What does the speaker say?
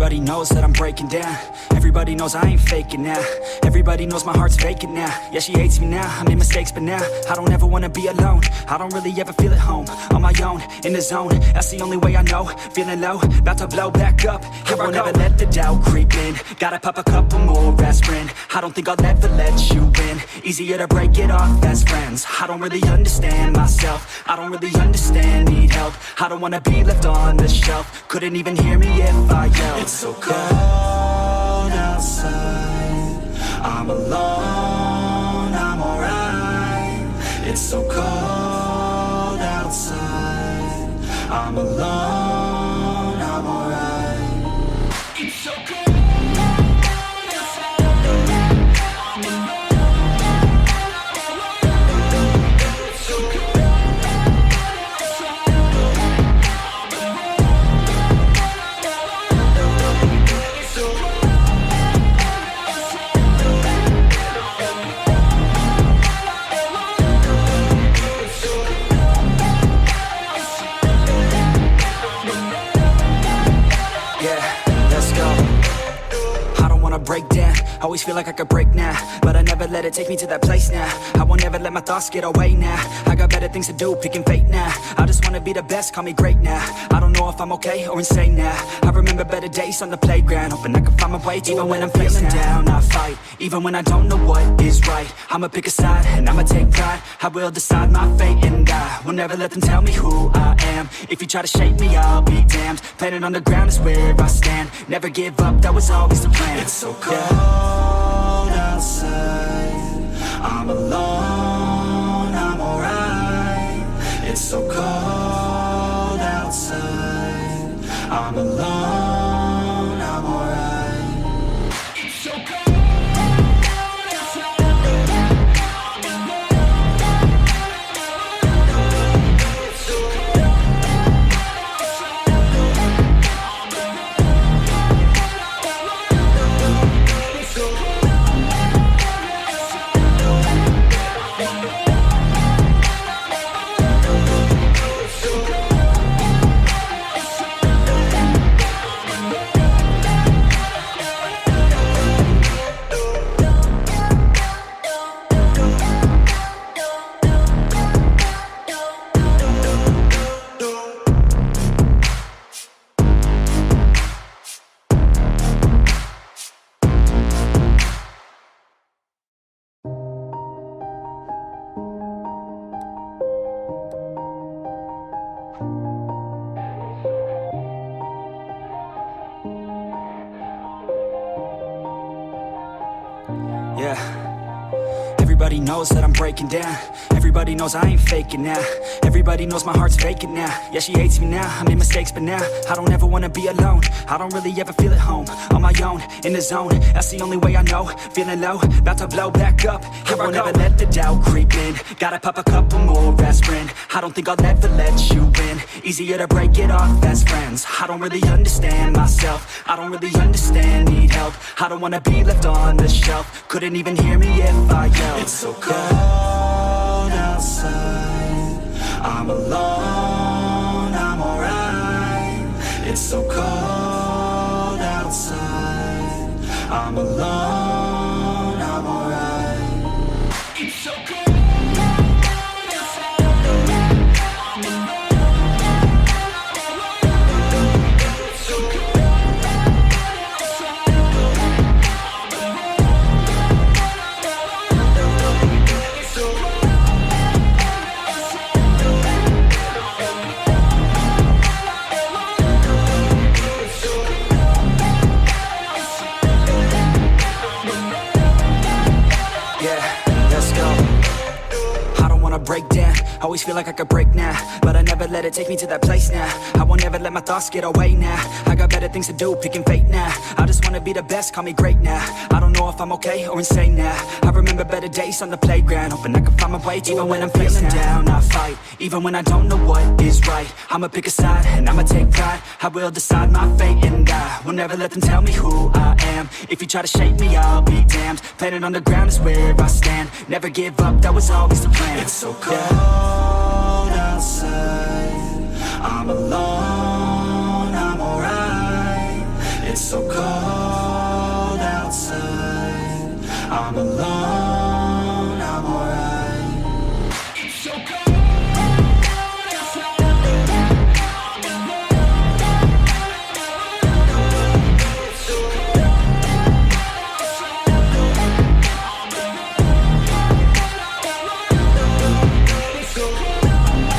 Everybody knows that I'm breaking down. Everybody knows I ain't faking now. Everybody knows my heart's vacant now. Yeah, she hates me now, I made mistakes but now I don't ever wanna be alone. I don't really ever feel at home. On my own, in the zone, that's the only way I know. Feeling low, about to blow back up. Here I won't ever let the doubt creep in. Gotta pop a couple more aspirin. I don't think I'll ever let you in. Easier to break it off best friends. I don't really understand myself. I don't really understand, need help. I don't wanna be left on the shelf. Couldn't even hear me if I yelled. It's so cold outside, I'm alone, I'm alright. It's so cold outside, I'm alone, I'm alright. It's so cold. Break down, always feel like I could break now, but I never let it take me to that place now. I won't ever let my thoughts get away now. I got better things to do, picking fate now. I just wanna be the best, call me great now. I don't know if I'm okay or insane now. I remember better days on the playground, hoping I can find my way. Even when I'm feeling down, I fight. Even when I don't know what is right, I'ma pick a side and I'ma take pride. I will decide my fate and I will never let them tell me who I am. If you try to shake me, I'll be damned. Planet on the ground is where I stand. Never give up, that was always the plan. It's so cold outside, I'm alone, I'm alright. It's so cold outside, I'm alone, I'm alright. It's so cold. Yeah. Everybody knows that I'm breaking down. Everybody knows I ain't faking now. Everybody knows my heart's vacant now. Yeah, she hates me now, I made mistakes but now I don't ever wanna be alone. I don't really ever feel at home. On my own, in the zone, that's the only way I know. Feeling low, about to blow back up. Here I won't ever let the doubt creep in. Gotta pop a couple more aspirin. I don't think I'll ever let you in. Easier to break it off best friends. I don't really understand myself. I don't really understand, need help. I don't wanna be left on the shelf. Couldn't even hear me if I yelled. It's so cold outside, I'm alone, I'm alright. It's so cold outside, I'm alone, I'm alright. It's so cold. Break down, always feel like I could break now, but I never let it take me to that place now. I won't ever let my thoughts get away now. I got better things to do, picking fate now. I just wanna be the best, call me great now. I don't know if I'm okay or insane now. I remember better days on the playground, hoping I can find my way. Even when I'm feeling down, I fight. Even when I don't know what is right, I'ma pick a side and I'ma take pride. I will decide my fate and I will never let them tell me who I am. If you try to shake me, I'll be damned. Planet on the ground is where I stand. Never give up, that was always the plan. It's so cold outside,